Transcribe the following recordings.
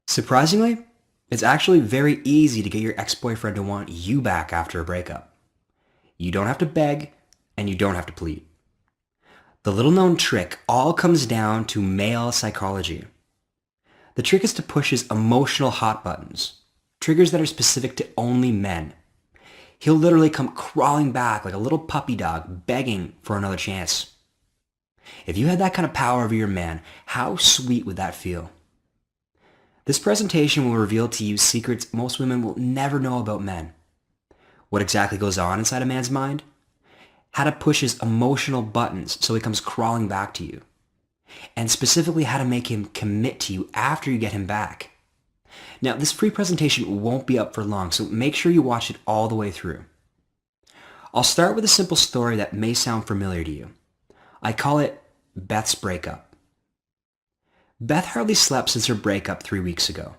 Surprisingly, it's actually very easy to get your ex-boyfriend to want you back after a breakup. You don't have to beg, and you don't have to plead. The little known trick all comes down to male psychology. The trick is to push his emotional hot buttons, triggers that are specific to only men. He'll literally come crawling back like a little puppy dog begging for another chance. If you had that kind of power over your man, how sweet would that feel? This presentation will reveal to you secrets most women will never know about men. What exactly goes on inside a man's mind? How to push his emotional buttons so he comes crawling back to you. And specifically how to make him commit to you after you get him back. Now, this free presentation won't be up for long, so make sure you watch it all the way through. I'll start with a simple story that may sound familiar to you. I call it Beth's breakup. Beth hardly slept since her breakup 3 weeks ago.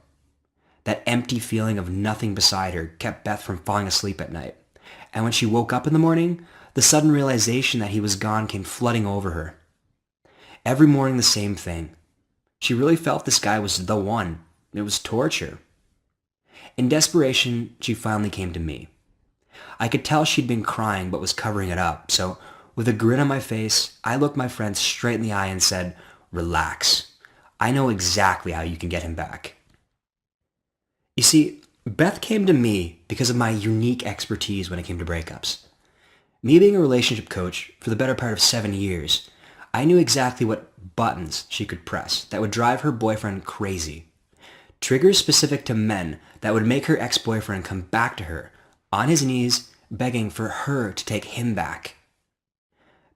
That empty feeling of nothing beside her kept Beth from falling asleep at night. And when she woke up in the morning, the sudden realization that he was gone came flooding over her. Every morning the same thing. She really felt this guy was the one. It was torture. In desperation, she finally came to me. I could tell she'd been crying but was covering it up, so with a grin on my face, I looked my friend straight in the eye and said, "Relax. I know exactly how you can get him back." You see, Beth came to me because of my unique expertise when it came to breakups. Me being a relationship coach for the better part of 7 years, I knew exactly what buttons she could press that would drive her boyfriend crazy. Triggers specific to men that would make her ex-boyfriend come back to her, on his knees, begging for her to take him back.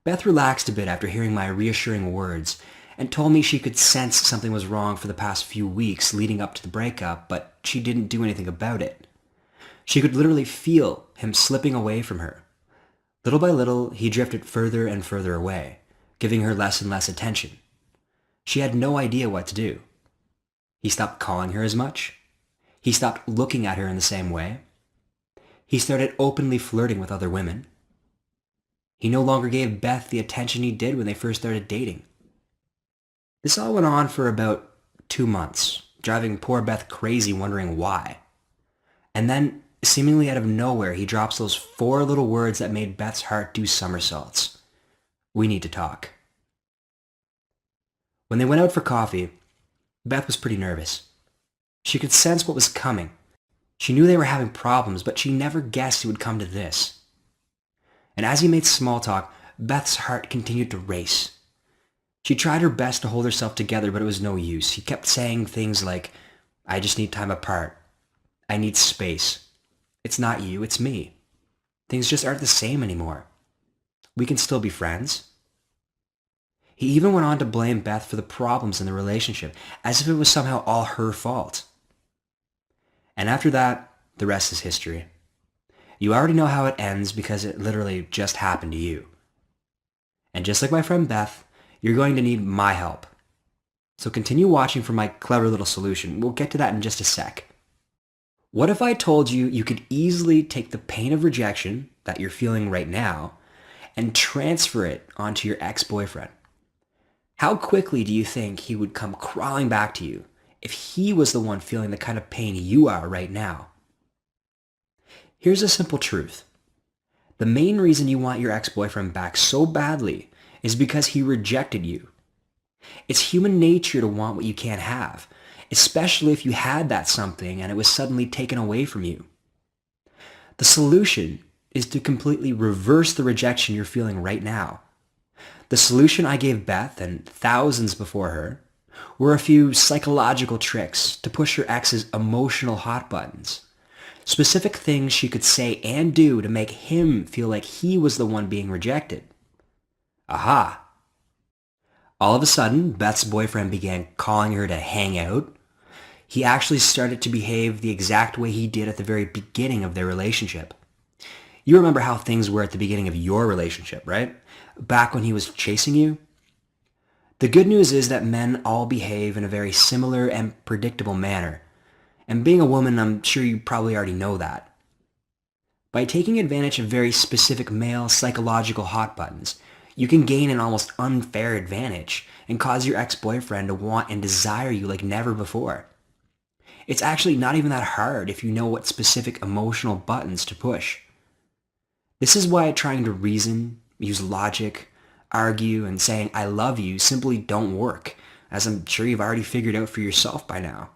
Beth relaxed a bit after hearing my reassuring words and told me she could sense something was wrong for the past few weeks leading up to the breakup, but she didn't do anything about it. She could literally feel him slipping away from her. Little by little, he drifted further and further away, giving her less and less attention. She had no idea what to do. He stopped calling her as much. He stopped looking at her in the same way. He started openly flirting with other women. He no longer gave Beth the attention he did when they first started dating. This all went on for about 2 months, driving poor Beth crazy wondering why. And then, seemingly out of nowhere, he drops those 4 little words that made Beth's heart do somersaults. "We need to talk." When they went out for coffee, Beth was pretty nervous. She could sense what was coming. She knew they were having problems, but she never guessed it would come to this. And as he made small talk, Beth's heart continued to race. She tried her best to hold herself together, but it was no use. He kept saying things like, "I just need time apart. I need space. It's not you, it's me. Things just aren't the same anymore. We can still be friends." He even went on to blame Beth for the problems in the relationship, as if it was somehow all her fault. And after that, the rest is history. You already know how it ends because it literally just happened to you. And just like my friend Beth, you're going to need my help. So continue watching for my clever little solution. We'll get to that in just a sec. What if I told you you could easily take the pain of rejection that you're feeling right now and transfer it onto your ex-boyfriend? How quickly do you think he would come crawling back to you if he was the one feeling the kind of pain you are right now? Here's a simple truth. The main reason you want your ex-boyfriend back so badly is because he rejected you. It's human nature to want what you can't have, especially if you had that something and it was suddenly taken away from you. The solution is to completely reverse the rejection you're feeling right now. The solution I gave Beth and thousands before her were a few psychological tricks to push her ex's emotional hot buttons. Specific things she could say and do to make him feel like he was the one being rejected. Aha! All of a sudden, Beth's boyfriend began calling her to hang out. He actually started to behave the exact way he did at the very beginning of their relationship. You remember how things were at the beginning of your relationship, right? Back when he was chasing you? The good news is that men all behave in a very similar and predictable manner. And being a woman, I'm sure you probably already know that. By taking advantage of very specific male psychological hot buttons, you can gain an almost unfair advantage and cause your ex-boyfriend to want and desire you like never before. It's actually not even that hard if you know what specific emotional buttons to push. This is why trying to reason, use logic, argue, and saying I love you simply don't work, as I'm sure you've already figured out for yourself by now.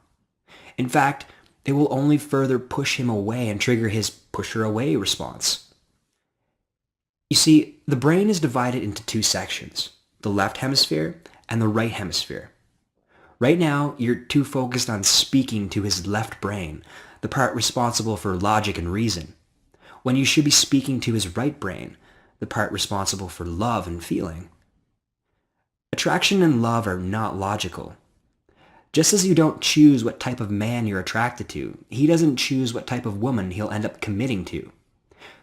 In fact, it will only further push him away and trigger his push her away response. You see, the brain is divided into two sections, the left hemisphere and the right hemisphere. Right now, you're too focused on speaking to his left brain, the part responsible for logic and reason, when you should be speaking to his right brain, the part responsible for love and feeling. Attraction and love are not logical. Just as you don't choose what type of man you're attracted to, he doesn't choose what type of woman he'll end up committing to.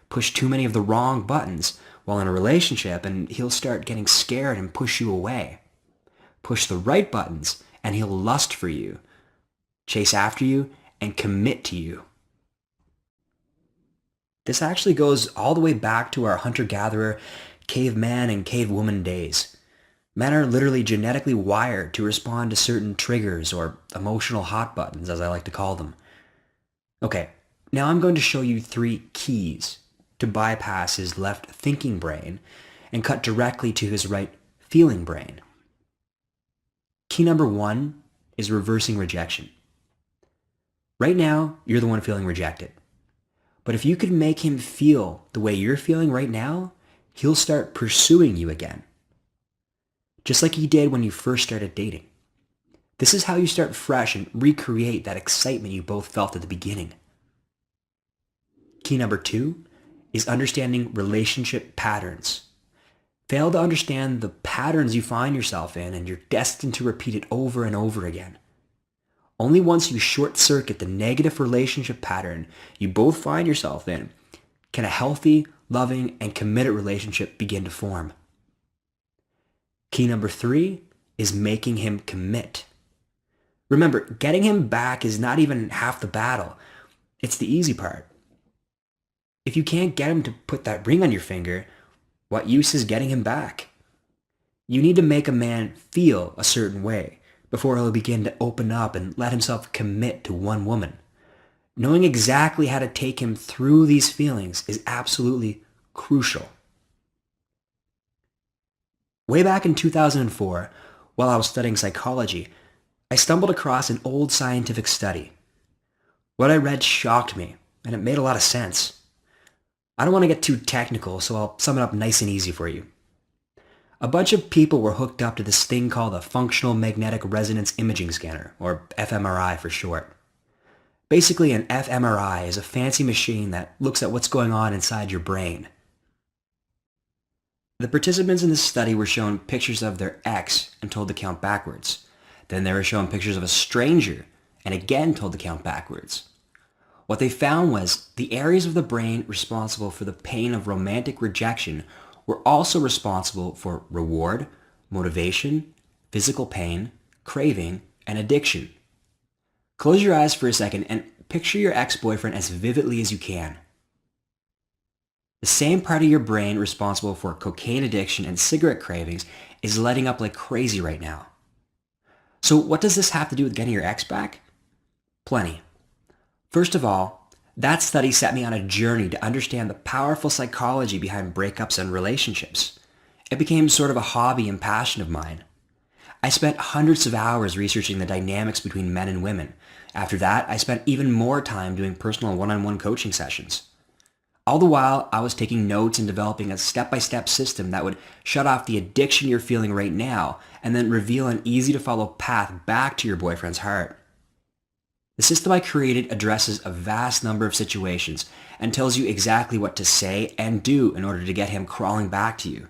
Push too many of the wrong buttons while in a relationship and he'll start getting scared and push you away. Push the right buttons and he'll lust for you, chase after you, and commit to you. This actually goes all the way back to our hunter-gatherer, caveman, and cavewoman days. Men are literally genetically wired to respond to certain triggers or emotional hot buttons, as I like to call them. Okay, now I'm going to show you 3 keys to bypass his left thinking brain and cut directly to his right feeling brain. Key number 1 is reversing rejection. Right now, you're the one feeling rejected. But if you could make him feel the way you're feeling right now, he'll start pursuing you again. Just like he did when you first started dating. This is how you start fresh and recreate that excitement you both felt at the beginning. Key number 2 is understanding relationship patterns. Fail to understand the patterns you find yourself in and you're destined to repeat it over and over again. Only once you short-circuit the negative relationship pattern you both find yourself in can a healthy, loving, and committed relationship begin to form. Key number 3 is making him commit. Remember, getting him back is not even half the battle. It's the easy part. If you can't get him to put that ring on your finger, what use is getting him back? You need to make a man feel a certain way before he'll begin to open up and let himself commit to one woman. Knowing exactly how to take him through these feelings is absolutely crucial. Way back in 2004, while I was studying psychology, I stumbled across an old scientific study. What I read shocked me, and it made a lot of sense. I don't want to get too technical, so I'll sum it up nice and easy for you. A bunch of people were hooked up to this thing called a functional magnetic resonance imaging scanner, or fMRI for short. Basically, an fMRI is a fancy machine that looks at what's going on inside your brain. The participants in this study were shown pictures of their ex and told to count backwards. Then they were shown pictures of a stranger and again told to count backwards. What they found was the areas of the brain responsible for the pain of romantic rejection were also responsible for reward, motivation, physical pain, craving, and addiction. Close your eyes for a second and picture your ex-boyfriend as vividly as you can. The same part of your brain responsible for cocaine addiction and cigarette cravings is lighting up like crazy right now. So what does this have to do with getting your ex back? Plenty. First of all, that study set me on a journey to understand the powerful psychology behind breakups and relationships. It became sort of a hobby and passion of mine. I spent hundreds of hours researching the dynamics between men and women. After that, I spent even more time doing personal one-on-one coaching sessions. All the while, I was taking notes and developing a step-by-step system that would shut off the addiction you're feeling right now and then reveal an easy-to-follow path back to your boyfriend's heart. The system I created addresses a vast number of situations and tells you exactly what to say and do in order to get him crawling back to you.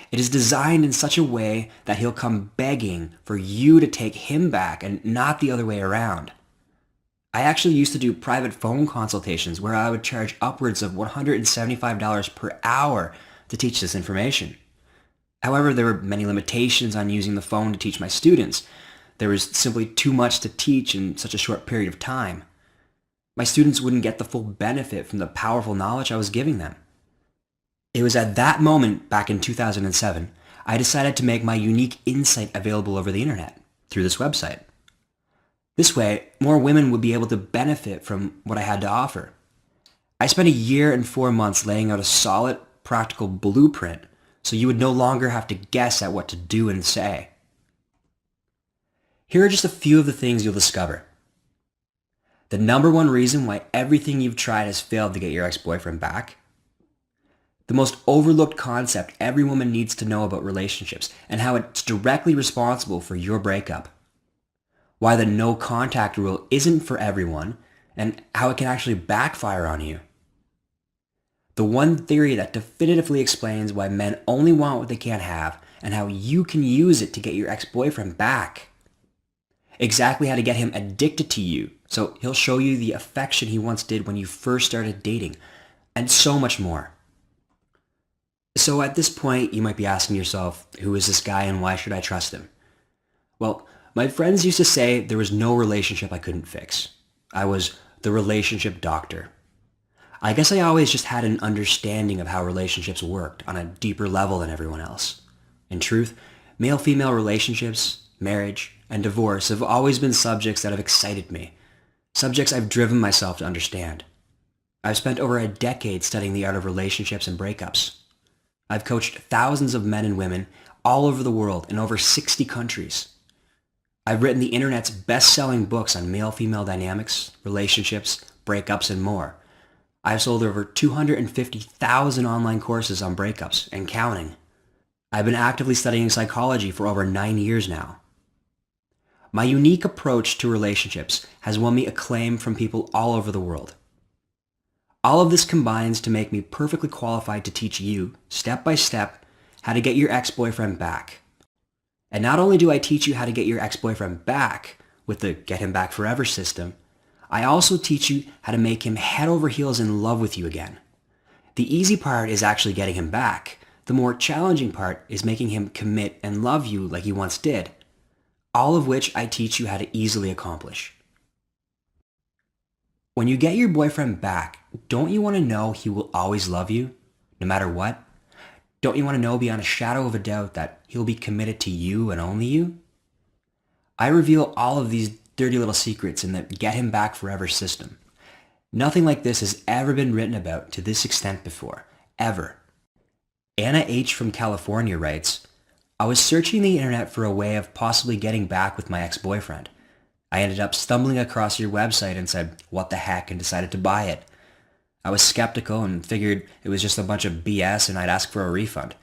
It is designed in such a way that he'll come begging for you to take him back and not the other way around. I actually used to do private phone consultations where I would charge upwards of $175 per hour to teach this information. However, there were many limitations on using the phone to teach my students. There was simply too much to teach in such a short period of time. My students wouldn't get the full benefit from the powerful knowledge I was giving them. It was at that moment, back in 2007, I decided to make my unique insight available over the internet, through this website. This way, more women would be able to benefit from what I had to offer. I spent a year and 4 months laying out a solid, practical blueprint so you would no longer have to guess at what to do and say. Here are just a few of the things you'll discover. The number one reason why everything you've tried has failed to get your ex-boyfriend back. The most overlooked concept every woman needs to know about relationships and how it's directly responsible for your breakup. Why the no contact rule isn't for everyone and how it can actually backfire on you. The one theory that definitively explains why men only want what they can't have and how you can use it to get your ex-boyfriend back. Exactly how to get him addicted to you so he'll show you the affection he once did when you first started dating, and so much more. So at this point, you might be asking yourself, who is this guy and why should I trust him? Well, my friends used to say there was no relationship I couldn't fix. I was the relationship doctor. I guess I always just had an understanding of how relationships worked on a deeper level than everyone else. In truth, male-female relationships, marriage, and divorce have always been subjects that have excited me, subjects I've driven myself to understand. I've spent over a decade studying the art of relationships and breakups. I've coached thousands of men and women all over the world in over 60 countries. I've written the internet's best-selling books on male-female dynamics, relationships, breakups, and more. I've sold over 250,000 online courses on breakups and counting. I've been actively studying psychology for over 9 years now. My unique approach to relationships has won me acclaim from people all over the world. All of this combines to make me perfectly qualified to teach you, step by step, how to get your ex-boyfriend back. And not only do I teach you how to get your ex-boyfriend back with the Get Him Back Forever system, I also teach you how to make him head over heels in love with you again. The easy part is actually getting him back. The more challenging part is making him commit and love you like he once did. All of which I teach you how to easily accomplish. When you get your boyfriend back, don't you want to know he will always love you, no matter what? Don't you want to know beyond a shadow of a doubt that he'll be committed to you and only you? I reveal all of these dirty little secrets in the Get Him Back Forever system. Nothing like this has ever been written about to this extent before, ever. Anna H. from California writes, I was searching the internet for a way of possibly getting back with my ex-boyfriend. I ended up stumbling across your website and said, what the heck, and decided to buy it. I was skeptical and figured it was just a bunch of BS and I'd ask for a refund.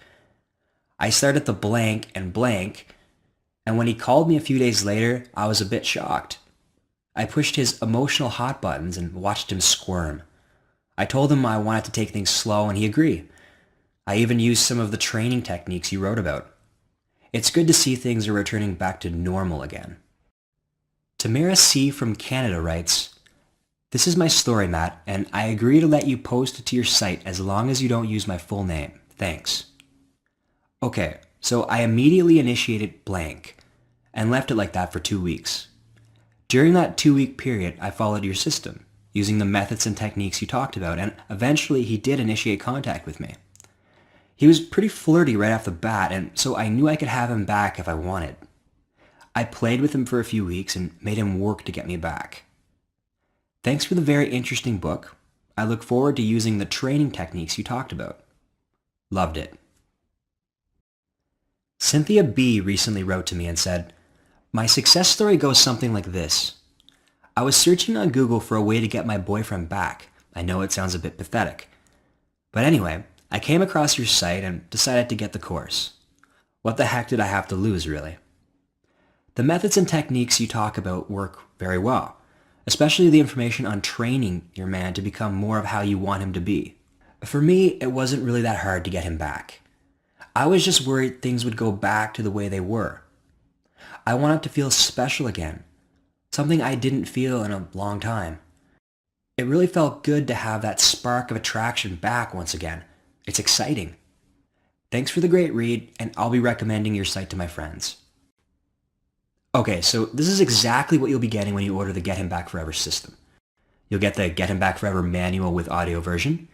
I started the blank, and when he called me a few days later, I was a bit shocked. I pushed his emotional hot buttons and watched him squirm. I told him I wanted to take things slow and he agreed. I even used some of the training techniques you wrote about. It's good to see things are returning back to normal again. Tamara C. from Canada writes, this is my story, Matt, and I agree to let you post it to your site as long as you don't use my full name. Thanks. Okay, so I immediately initiated blank and left it like that for 2 weeks. During that 2-week period, I followed your system, using the methods and techniques you talked about, and eventually he did initiate contact with me. He was pretty flirty right off the bat, and so I knew I could have him back if I wanted. I played with him for a few weeks and made him work to get me back. Thanks for the very interesting book. I look forward to using the training techniques you talked about. Loved it. Cynthia B. recently wrote to me and said, my success story goes something like this. I was searching on Google for a way to get my boyfriend back. I know it sounds a bit pathetic. But anyway, I came across your site and decided to get the course. What the heck did I have to lose, really? The methods and techniques you talk about work very well, especially the information on training your man to become more of how you want him to be. For me, it wasn't really that hard to get him back. I was just worried things would go back to the way they were. I wanted to feel special again, something I didn't feel in a long time. It really felt good to have that spark of attraction back once again. It's exciting. Thanks for the great read, and I'll be recommending your site to my friends. Okay, so this is exactly what you'll be getting when you order the Get Him Back Forever system. You'll get the Get Him Back Forever manual with audio version.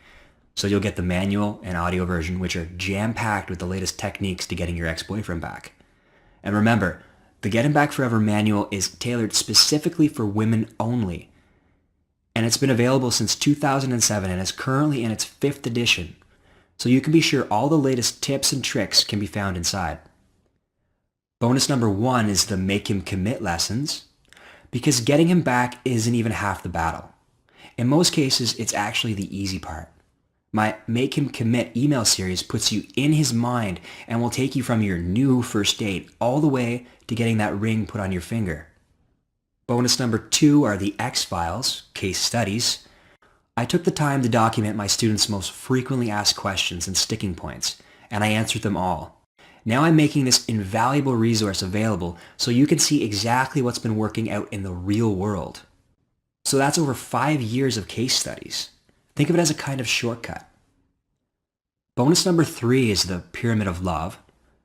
So you'll get the manual and audio version, which are jam-packed with the latest techniques to getting your ex-boyfriend back. And remember, The Get Him Back Forever manual is tailored specifically for women only, and it's been available since 2007 and is currently in its 5th edition, so you can be sure all the latest tips and tricks can be found inside. Bonus number 1 is the Make Him Commit lessons, because getting him back isn't even half the battle. In most cases, it's actually the easy part. My Make Him Commit email series puts you in his mind and will take you from your new first date all the way to getting that ring put on your finger. Bonus number 2 are the X-Files, case studies. I took the time to document my students' most frequently asked questions and sticking points, and I answered them all. Now I'm making this invaluable resource available so you can see exactly what's been working out in the real world. So that's over 5 years of case studies. Think of it as a kind of shortcut. Bonus number 3 is the Pyramid of Love.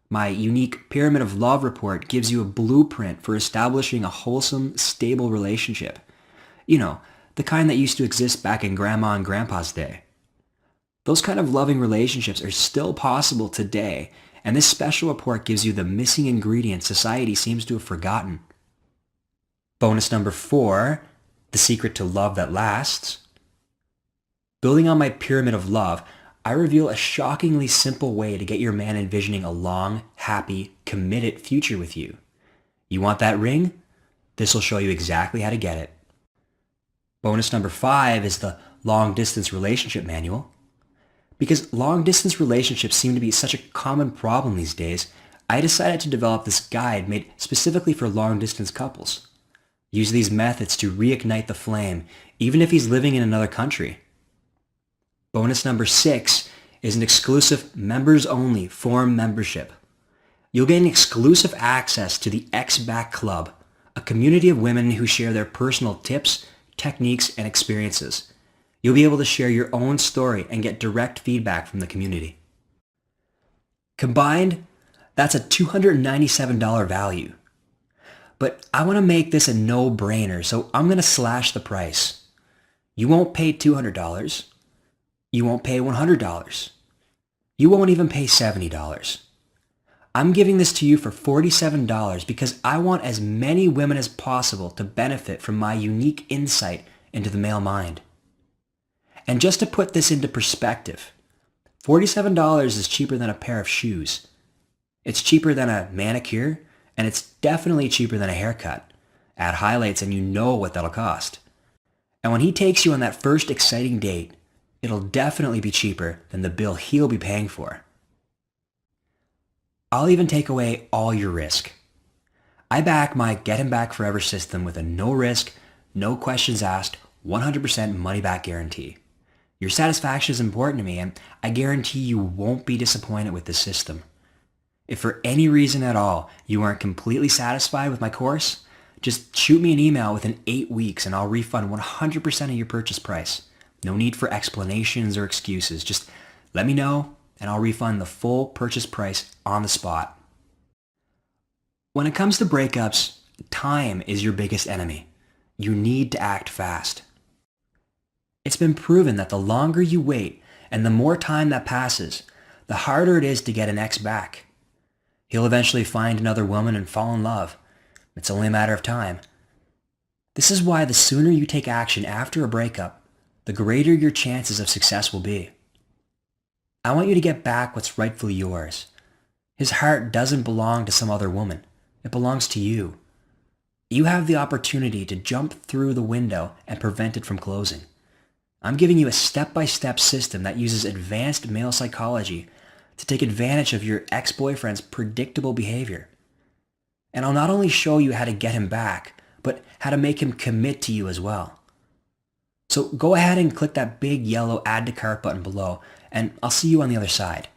My unique Pyramid of Love report gives you a blueprint for establishing a wholesome, stable relationship. You know, the kind that used to exist back in Grandma and Grandpa's day. Those kind of loving relationships are still possible today, and this special report gives you the missing ingredient society seems to have forgotten. Bonus number 4, the secret to love that lasts. Building on my Pyramid of Love, I reveal a shockingly simple way to get your man envisioning a long, happy, committed future with you. You want that ring? This will show you exactly how to get it. Bonus number 5 is the Long Distance Relationship Manual. Because long distance relationships seem to be such a common problem these days, I decided to develop this guide made specifically for long distance couples. Use these methods to reignite the flame, even if he's living in another country. Bonus number 6 is an exclusive members-only forum membership. You'll gain exclusive access to the X-Back Club, a community of women who share their personal tips, techniques, and experiences. You'll be able to share your own story and get direct feedback from the community. Combined, that's a $297 value. But I want to make this a no-brainer, so I'm going to slash the price. You won't pay $200. You won't pay $100. You won't even pay $70. I'm giving this to you for $47 because I want as many women as possible to benefit from my unique insight into the male mind. And just to put this into perspective, $47 is cheaper than a pair of shoes. It's cheaper than a manicure, and it's definitely cheaper than a haircut. Add highlights and you know what that'll cost. And when he takes you on that first exciting date, it'll definitely be cheaper than the bill he'll be paying for. I'll even take away all your risk. I back my Get Him Back Forever system with a no risk, no questions asked, 100% money back guarantee. Your satisfaction is important to me, and I guarantee you won't be disappointed with this system. If for any reason at all you aren't completely satisfied with my course, just shoot me an email within 8 weeks and I'll refund 100% of your purchase price. No need for explanations or excuses. Just let me know and I'll refund the full purchase price on the spot. When it comes to breakups, time is your biggest enemy. You need to act fast. It's been proven that the longer you wait and the more time that passes, the harder it is to get an ex back. He'll eventually find another woman and fall in love. It's only a matter of time. This is why the sooner you take action after a breakup, the greater your chances of success will be. I want you to get back what's rightfully yours. His heart doesn't belong to some other woman. It belongs to you. You have the opportunity to jump through the window and prevent it from closing. I'm giving you a step-by-step system that uses advanced male psychology to take advantage of your ex-boyfriend's predictable behavior. And I'll not only show you how to get him back, but how to make him commit to you as well. So go ahead and click that big yellow Add to Cart button below, and I'll see you on the other side.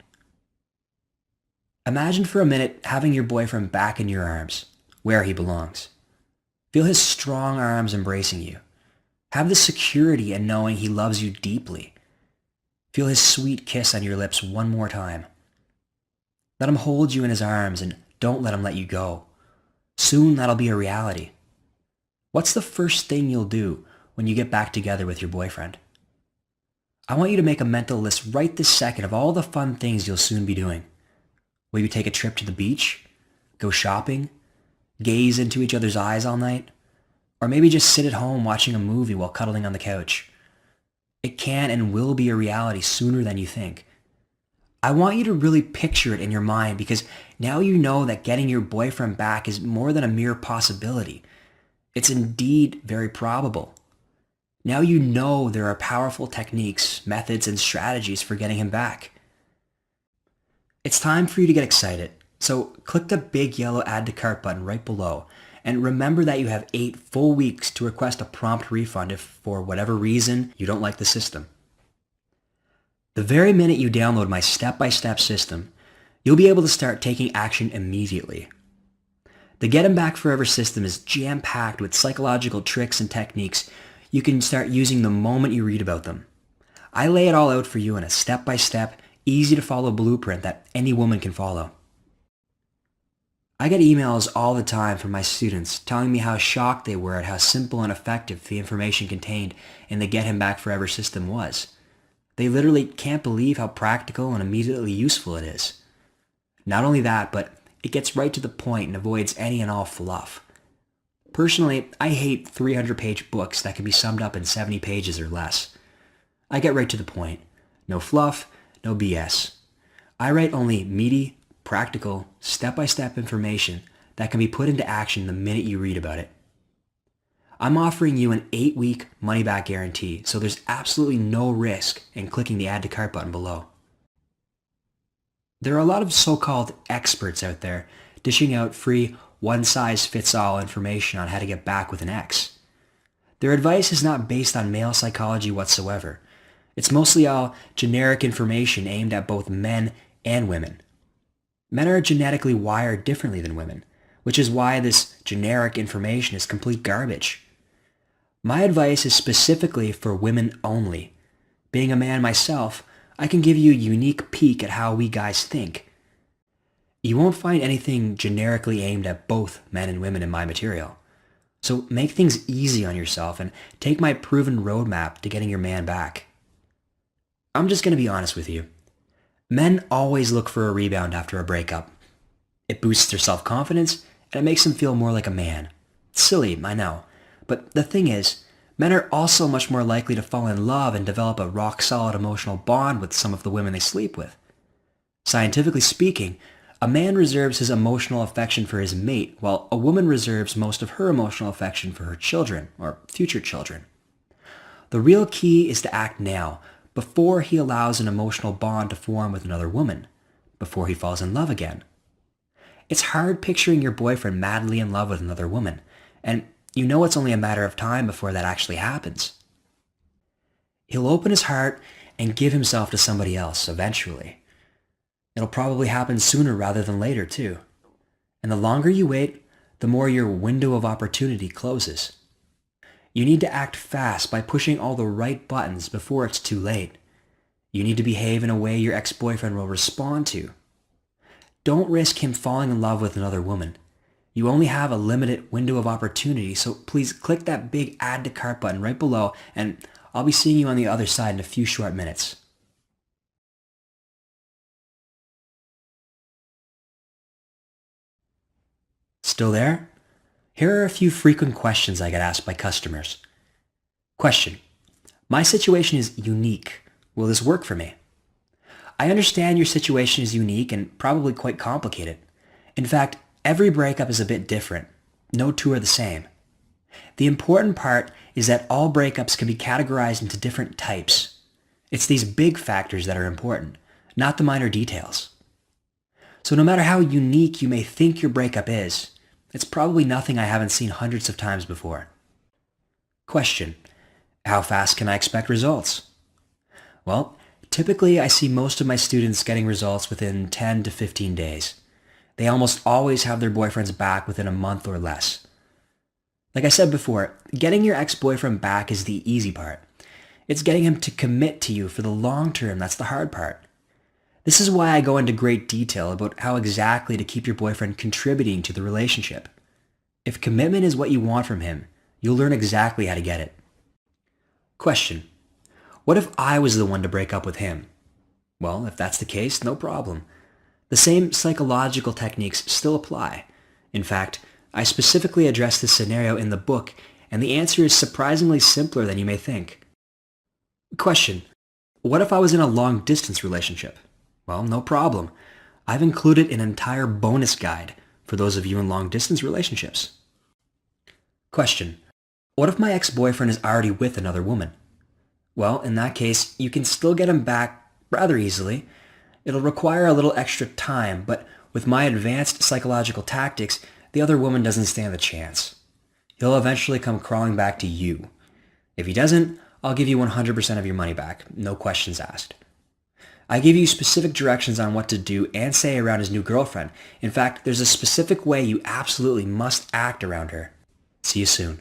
Imagine for a minute having your boyfriend back in your arms, where he belongs. Feel his strong arms embracing you. Have the security in knowing he loves you deeply. Feel his sweet kiss on your lips one more time. Let him hold you in his arms and don't let him let you go. Soon that'll be a reality. What's the first thing you'll do when you get back together with your boyfriend? I want you to make a mental list right this second of all the fun things you'll soon be doing. Will you take a trip to the beach? Go shopping? Gaze into each other's eyes all night? Or maybe just sit at home watching a movie while cuddling on the couch? It can and will be a reality sooner than you think. I want you to really picture it in your mind because now you know that getting your boyfriend back is more than a mere possibility. It's indeed very probable. Now you know there are powerful techniques, methods, and strategies for getting him back. It's time for you to get excited. So click the big yellow Add to Cart button right below. And remember that you have 8 full weeks to request a prompt refund if, for whatever reason, you don't like the system. The very minute you download my step-by-step system, you'll be able to start taking action immediately. The Get Him Back Forever system is jam-packed with psychological tricks and techniques you can start using the moment you read about them. I lay it all out for you in a step-by-step, easy-to-follow blueprint that any woman can follow. I get emails all the time from my students telling me how shocked they were at how simple and effective the information contained in the Get Him Back Forever system was. They literally can't believe how practical and immediately useful it is. Not only that, but it gets right to the point and avoids any and all fluff. Personally, I hate 300-page books that can be summed up in 70 pages or less. I get right to the point. No fluff, no BS. I write only meaty, practical, step-by-step information that can be put into action the minute you read about it. I'm offering you an 8-week money-back guarantee, so there's absolutely no risk in clicking the Add to Cart button below. There are a lot of so-called experts out there dishing out free one-size-fits-all information on how to get back with an ex. Their advice is not based on male psychology whatsoever. It's mostly all generic information aimed at both men and women. Men are genetically wired differently than women, which is why this generic information is complete garbage. My advice is specifically for women only. Being a man myself, I can give you a unique peek at how we guys think. You won't find anything generically aimed at both men and women in my material. So make things easy on yourself and take my proven roadmap to getting your man back. I'm just going to be honest with you. Men always look for a rebound after a breakup. It boosts their self-confidence and it makes them feel more like a man. It's silly, I know. But the thing is, men are also much more likely to fall in love and develop a rock-solid emotional bond with some of the women they sleep with. Scientifically speaking, a man reserves his emotional affection for his mate, while a woman reserves most of her emotional affection for her children, or future children. The real key is to act now, before he allows an emotional bond to form with another woman, before he falls in love again. It's hard picturing your boyfriend madly in love with another woman, and you know it's only a matter of time before that actually happens. He'll open his heart and give himself to somebody else eventually. It'll probably happen sooner rather than later too. And the longer you wait, the more your window of opportunity closes. You need to act fast by pushing all the right buttons before it's too late. You need to behave in a way your ex-boyfriend will respond to. Don't risk him falling in love with another woman. You only have a limited window of opportunity, so please click that big Add to Cart button right below, and I'll be seeing you on the other side in a few short minutes. Still there? Here are a few frequent questions I get asked by customers. Question: my situation is unique. Will this work for me? I understand your situation is unique and probably quite complicated. In fact, every breakup is a bit different. No two are the same. The important part is that all breakups can be categorized into different types. It's these big factors that are important, not the minor details. So no matter how unique you may think your breakup is, it's probably nothing I haven't seen hundreds of times before. Question: how fast can I expect results? Well, typically I see most of my students getting results within 10 to 15 days. They almost always have their boyfriends back within a month or less. Like I said before, getting your ex-boyfriend back is the easy part. It's getting him to commit to you for the long term that's the hard part. This is why I go into great detail about how exactly to keep your boyfriend contributing to the relationship. If commitment is what you want from him, you'll learn exactly how to get it. Question: what if I was the one to break up with him? Well, if that's the case, no problem. The same psychological techniques still apply. In fact, I specifically address this scenario in the book, and the answer is surprisingly simpler than you may think. Question: what if I was in a long-distance relationship? Well, no problem. I've included an entire bonus guide for those of you in long-distance relationships. Question: what if my ex-boyfriend is already with another woman? Well, in that case, you can still get him back rather easily. It'll require a little extra time, but with my advanced psychological tactics, the other woman doesn't stand a chance. He'll eventually come crawling back to you. If he doesn't, I'll give you 100% of your money back, no questions asked. I give you specific directions on what to do and say around his new girlfriend. In fact, there's a specific way you absolutely must act around her. See you soon.